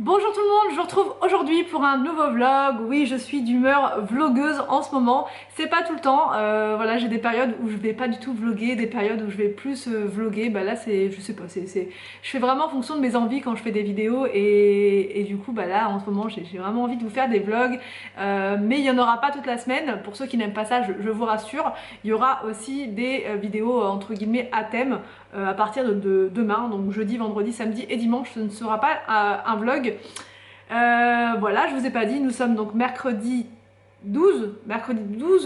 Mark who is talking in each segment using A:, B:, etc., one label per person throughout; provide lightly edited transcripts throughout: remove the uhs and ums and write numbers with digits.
A: Bonjour tout le monde, je vous retrouve aujourd'hui pour un nouveau vlog. Oui, je suis d'humeur vlogueuse en ce moment. C'est pas tout le temps, voilà, j'ai des périodes où je vais pas du tout vloguer, des périodes où je vais plus vloguer. Bah là c'est, je sais pas, je fais vraiment en fonction de mes envies quand je fais des vidéos et du coup bah là en ce moment j'ai vraiment envie de vous faire des vlogs. Mais il y en aura pas toute la semaine. Pour ceux qui n'aiment pas ça, je vous rassure, il y aura aussi des vidéos entre guillemets à thème. À partir de demain, donc jeudi, vendredi, samedi et dimanche, ce ne sera pas un vlog. Voilà, je vous ai pas dit, nous sommes donc mercredi 12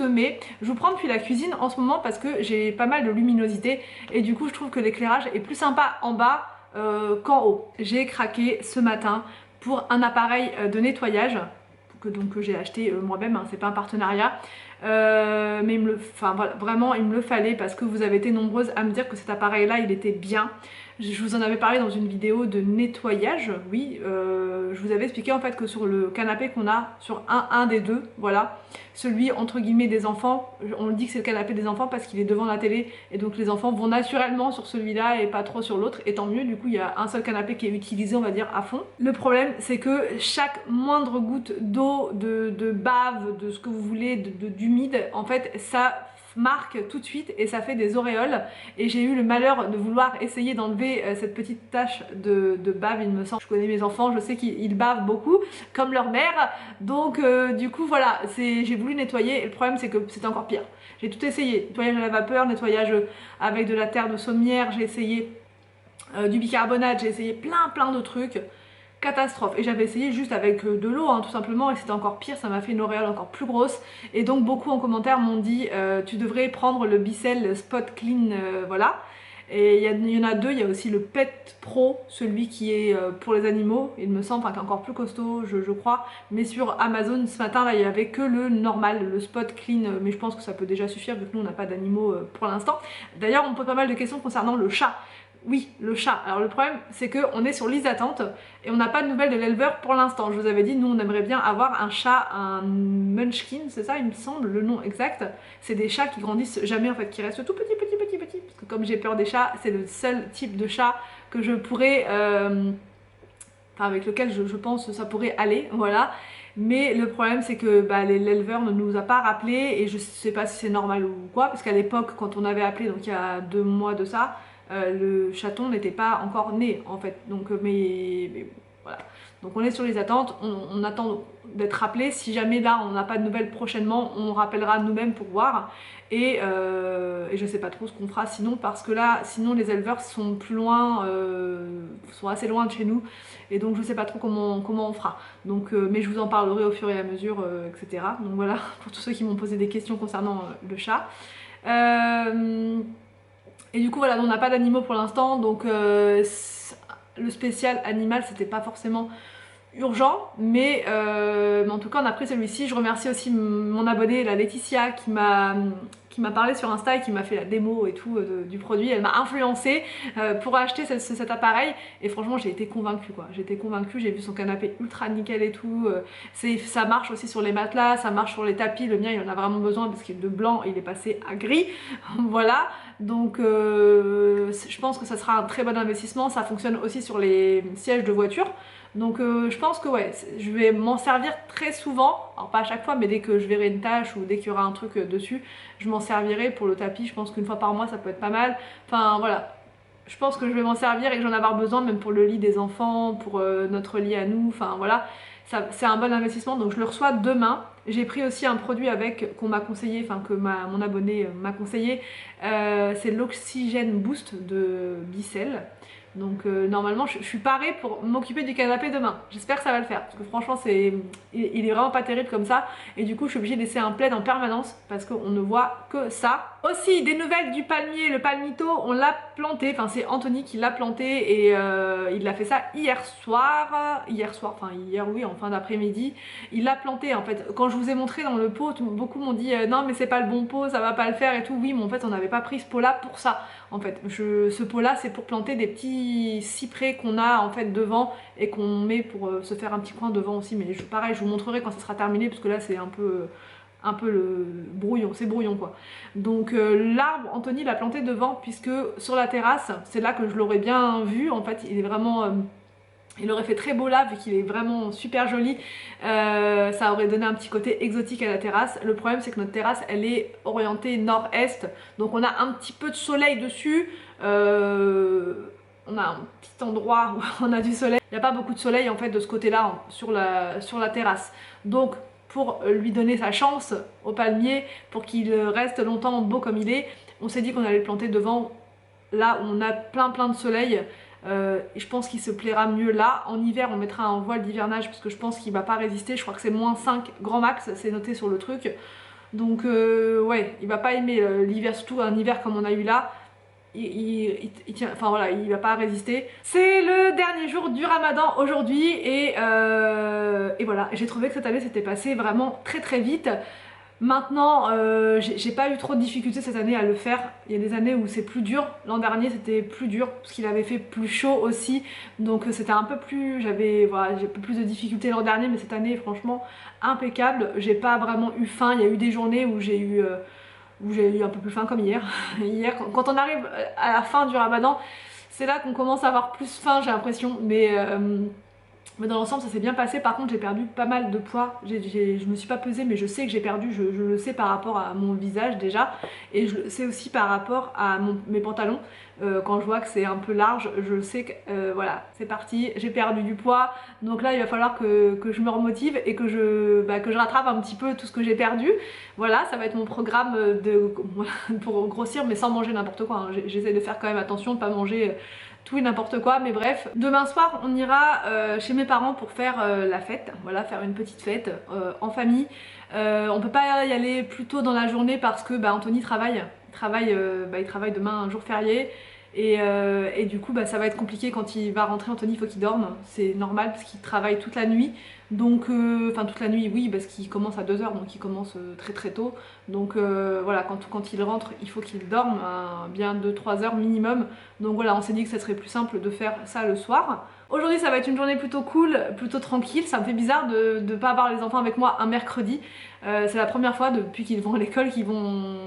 A: mai. Je vous prends depuis la cuisine en ce moment parce que j'ai pas mal de luminosité et du coup je trouve que l'éclairage est plus sympa en bas qu'en haut. J'ai craqué ce matin pour un appareil de nettoyage que j'ai acheté moi-même, hein, c'est pas un partenariat. Mais voilà, vraiment il me le fallait parce que vous avez été nombreuses à me dire que cet appareil là il était bien. Je vous en avais parlé dans une vidéo de nettoyage, oui, je vous avais expliqué en fait que sur le canapé qu'on a, sur un des deux, voilà, celui entre guillemets des enfants, on dit que c'est le canapé des enfants parce qu'il est devant la télé et donc les enfants vont naturellement sur celui-là et pas trop sur l'autre, et tant mieux, du coup il y a un seul canapé qui est utilisé on va dire à fond. Le problème c'est que chaque moindre goutte d'eau, de bave, de ce que vous voulez, d'humide, en fait ça marque tout de suite et ça fait des auréoles, et j'ai eu le malheur de vouloir essayer d'enlever cette petite tache de bave, il me semble. Je connais mes enfants, je sais qu'ils bavent beaucoup comme leur mère, donc du coup voilà, j'ai voulu nettoyer et le problème c'est que c'était encore pire. J'ai tout essayé, nettoyage à la vapeur, nettoyage avec de la terre de sommière, j'ai essayé du bicarbonate, j'ai essayé plein de trucs. Catastrophe. Et j'avais essayé juste avec de l'eau hein, tout simplement, et c'était encore pire, ça m'a fait une auréole encore plus grosse. Et donc beaucoup en commentaire m'ont dit tu devrais prendre le Bicel Spot Clean, voilà. Et il y en a deux, il y a aussi le Pet Pro, celui qui est pour les animaux, il me semble, enfin qui est encore plus costaud je crois. Mais sur Amazon ce matin là il y avait que le normal, le Spot Clean, mais je pense que ça peut déjà suffire vu que nous on n'a pas d'animaux pour l'instant. D'ailleurs on me pose pas mal de questions concernant le chat. Oui, le chat. Alors le problème, c'est qu'on est sur liste d'attente et on n'a pas de nouvelles de l'éleveur pour l'instant. Je vous avais dit, nous on aimerait bien avoir un chat, un munchkin, c'est ça il me semble, le nom exact. C'est des chats qui grandissent jamais en fait, qui restent tout petits. Parce que comme j'ai peur des chats, c'est le seul type de chat que je pourrais... enfin avec lequel je pense que ça pourrait aller, voilà. Mais le problème c'est que bah, l'éleveur ne nous a pas rappelé et je sais pas si c'est normal ou quoi, parce qu'à l'époque quand on avait appelé, donc il y a 2 mois de ça, le chaton n'était pas encore né en fait, donc mais voilà. Donc on est sur les attentes, on attend d'être rappelé. Si jamais là on n'a pas de nouvelles prochainement, on rappellera nous-mêmes pour voir. Et je sais pas trop ce qu'on fera sinon, parce que là sinon les éleveurs sont plus loin, sont assez loin de chez nous, et donc je sais pas trop comment on fera. Donc mais je vous en parlerai au fur et à mesure, etc. Donc voilà pour tous ceux qui m'ont posé des questions concernant le chat. Et du coup voilà, on n'a pas d'animaux pour l'instant, donc le spécial animal c'était pas forcément urgent, mais en tout cas on a pris celui-ci. Je remercie aussi mon abonnée, la Laetitia, qui m'a parlé sur Insta et qui m'a fait la démo et tout du produit. Elle m'a influencée pour acheter cet appareil, et franchement j'ai été convaincue quoi. J'ai été convaincue, j'ai vu son canapé ultra nickel et tout. Ça marche aussi sur les matelas, ça marche sur les tapis. Le mien il en a vraiment besoin parce qu'il est de blanc et il est passé à gris. Voilà, donc je pense que ça sera un très bon investissement. Ça fonctionne aussi sur les sièges de voiture. Donc je pense que ouais, je vais m'en servir très souvent, alors pas à chaque fois, mais dès que je verrai une tâche ou dès qu'il y aura un truc dessus, je m'en servirai. Pour le tapis, je pense qu'une fois par mois ça peut être pas mal. Enfin voilà, je pense que je vais m'en servir et que j'en avoir besoin, même pour le lit des enfants, pour notre lit à nous, enfin voilà. C'est un bon investissement, donc je le reçois demain. J'ai pris aussi un produit avec qu'on m'a conseillé, enfin que mon abonné m'a conseillé, c'est l'Oxygène Boost de Bicel. Donc normalement je suis parée pour m'occuper du canapé demain. J'espère que ça va le faire, parce que franchement il est vraiment pas terrible comme ça. Et du coup je suis obligée de laisser un plaid en permanence parce qu'on ne voit que ça. Aussi des nouvelles du palmier, le palmito on l'a planté, enfin c'est Anthony qui l'a planté, et il a fait ça hier soir, enfin hier oui, en fin d'après-midi. Il l'a planté en fait. Quand je vous ai montré dans le pot, beaucoup m'ont dit non mais c'est pas le bon pot, ça va pas le faire et tout. Oui mais en fait on n'avait pas pris ce pot là pour ça. En fait ce pot là c'est pour planter des petits cyprès qu'on a en fait devant et qu'on met pour se faire un petit coin devant aussi. Mais pareil je vous montrerai quand ça sera terminé, parce que là c'est un peu le brouillon, c'est brouillon quoi. Donc l'arbre, Anthony l'a planté devant, puisque sur la terrasse, c'est là que je l'aurais bien vu, en fait il est vraiment... Il aurait fait très beau là vu qu'il est vraiment super joli, ça aurait donné un petit côté exotique à la terrasse. Le problème c'est que notre terrasse elle est orientée nord-est, donc on a un petit peu de soleil dessus, on a un petit endroit où on a du soleil. Il n'y a pas beaucoup de soleil en fait de ce côté là sur la terrasse, donc pour lui donner sa chance au palmier, pour qu'il reste longtemps beau comme il est, on s'est dit qu'on allait le planter devant là où on a plein de soleil. Et je pense qu'il se plaira mieux là. En hiver on mettra un voile d'hivernage parce que je pense qu'il va pas résister, je crois que c'est -5 grand max, c'est noté sur le truc. Donc ouais, il va pas aimer l'hiver, surtout un hiver comme on a eu là. Il tient, enfin voilà, il va pas résister. C'est le dernier jour du ramadan aujourd'hui et voilà, j'ai trouvé que cette année s'était passée vraiment très vite. Maintenant, j'ai pas eu trop de difficultés cette année à le faire. Il y a des années où c'est plus dur. L'an dernier c'était plus dur parce qu'il avait fait plus chaud aussi. Donc c'était un peu plus... Voilà, j'ai un peu plus de difficultés l'an dernier, mais cette année franchement impeccable. J'ai pas vraiment eu faim. Il y a eu des journées où j'ai eu un peu plus faim comme hier. Hier, quand on arrive à la fin du ramadan, c'est là qu'on commence à avoir plus faim j'ai l'impression. Mais dans l'ensemble ça s'est bien passé. Par contre j'ai perdu pas mal de poids, je me suis pas pesée mais je sais que j'ai perdu, je le sais par rapport à mon visage déjà, et je le sais aussi par rapport à mes pantalons. Quand je vois que c'est un peu large, je sais que voilà, c'est parti, j'ai perdu du poids, donc là il va falloir que je me remotive et que je rattrape un petit peu tout ce que j'ai perdu. Voilà, ça va être mon programme pour grossir mais sans manger n'importe quoi, hein. J'essaie de faire quand même attention de pas manger tout et n'importe quoi, mais bref. Demain soir on ira chez mes parents pour faire la fête, voilà, faire une petite fête en famille. On peut pas y aller plus tôt dans la journée parce que Anthony travaille, il travaille demain, un jour férié, et du coup ça va être compliqué quand il va rentrer. Anthony il faut qu'il dorme, c'est normal parce qu'il travaille toute la nuit, donc enfin toute la nuit oui, parce qu'il commence à 2 h, donc il commence très tôt, donc voilà, quand il rentre il faut qu'il dorme bien 2-3 heures minimum. Donc voilà, on s'est dit que ça serait plus simple de faire ça le soir. Aujourd'hui ça va être une journée plutôt cool, plutôt tranquille. Ça me fait bizarre de ne pas avoir les enfants avec moi un mercredi. C'est la première fois depuis qu'ils vont à l'école qu'ils vont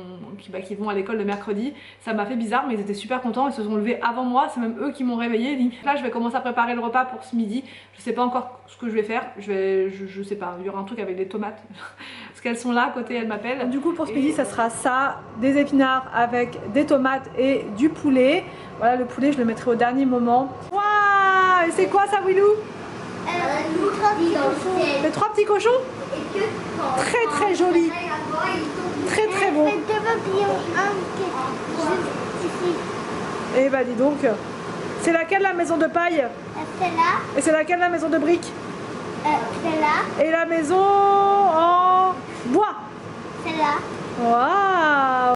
A: à l'école le mercredi. Ça m'a fait bizarre, mais ils étaient super contents, ils se sont levés avant moi, c'est même eux qui m'ont réveillée. Là je vais commencer à préparer le repas pour ce midi. Je sais pas encore ce que je vais faire, je sais pas, il y aura un truc avec des tomates parce qu'elles sont là à côté, elles m'appellent. Du coup pour ce midi ça sera ça, des épinards avec des tomates et du poulet. Voilà, le poulet je le mettrai au dernier moment. Waouh, et c'est quoi ça Willou? Les 3 petits cochons. Très joli, très beau. Et bah dis donc, c'est laquelle la maison de paille? Celle-là. Et c'est laquelle la maison de briques? Celle-là. Et la maison en bois? Celle-là. Waouh.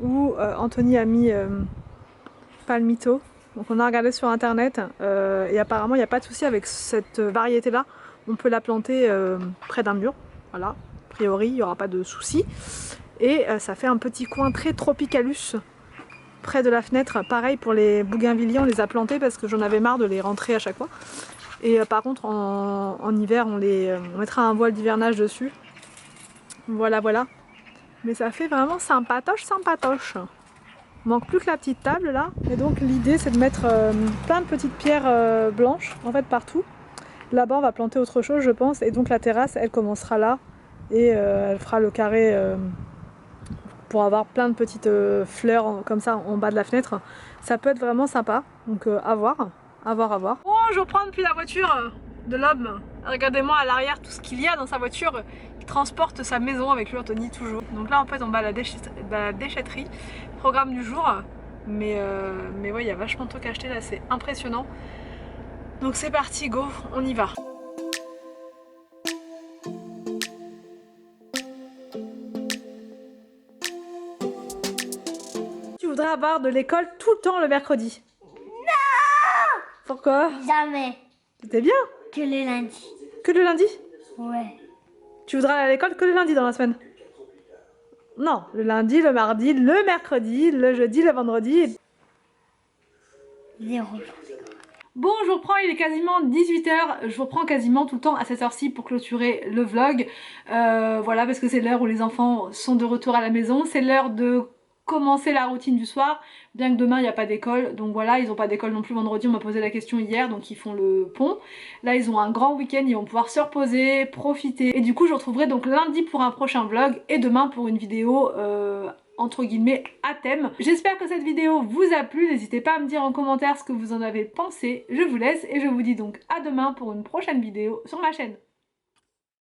A: Où Anthony a mis Palmito. Donc on a regardé sur internet et apparemment il n'y a pas de souci avec cette variété là. On peut la planter près d'un mur. Voilà, a priori il n'y aura pas de souci. Et ça fait un petit coin très tropicalus près de la fenêtre. Pareil pour les bougainvilliers, on les a plantés parce que j'en avais marre de les rentrer à chaque fois. Et par contre en hiver on mettra un voile d'hivernage dessus. Voilà. Mais ça fait vraiment sympatoche. Manque plus que la petite table là. Et donc l'idée c'est de mettre plein de petites pierres blanches en fait partout. Là-bas on va planter autre chose je pense. Et donc la terrasse elle commencera là. Et elle fera le carré pour avoir plein de petites fleurs comme ça en bas de la fenêtre. Ça peut être vraiment sympa. Donc à voir. Bon, je reprends depuis la voiture de l'homme. Regardez-moi à l'arrière tout ce qu'il y a dans sa voiture. Il transporte sa maison avec lui, Anthony, toujours. Donc là en fait on va à la déchetterie. Programme du jour. Mais ouais, il y a vachement de trucs à acheter là, c'est impressionnant. Donc c'est parti, go, on y va. Tu voudrais avoir de l'école tout le temps le mercredi?
B: Non!
A: Pourquoi?
B: Jamais.
A: C'était bien.
B: Que le lundi.
A: Que le lundi?
B: Ouais.
A: Tu voudrais aller à l'école que le lundi dans la semaine? Non, le lundi, le mardi, le mercredi, le jeudi, le vendredi.
B: 0.
A: Bon, je vous reprends, il est quasiment 18 h. Je vous reprends quasiment tout le temps à cette heure-ci pour clôturer le vlog. Voilà, parce que c'est l'heure où les enfants sont de retour à la maison. C'est l'heure de commencer la routine du soir, bien que demain il n'y a pas d'école. Donc voilà, ils n'ont pas d'école non plus vendredi, on m'a posé la question hier, donc ils font le pont. Là, ils ont un grand week-end, ils vont pouvoir se reposer, profiter. Et du coup, je vous retrouverai donc lundi pour un prochain vlog et demain pour une vidéo entre guillemets à thème. J'espère que cette vidéo vous a plu, n'hésitez pas à me dire en commentaire ce que vous en avez pensé. Je vous laisse et je vous dis donc à demain pour une prochaine vidéo sur ma chaîne.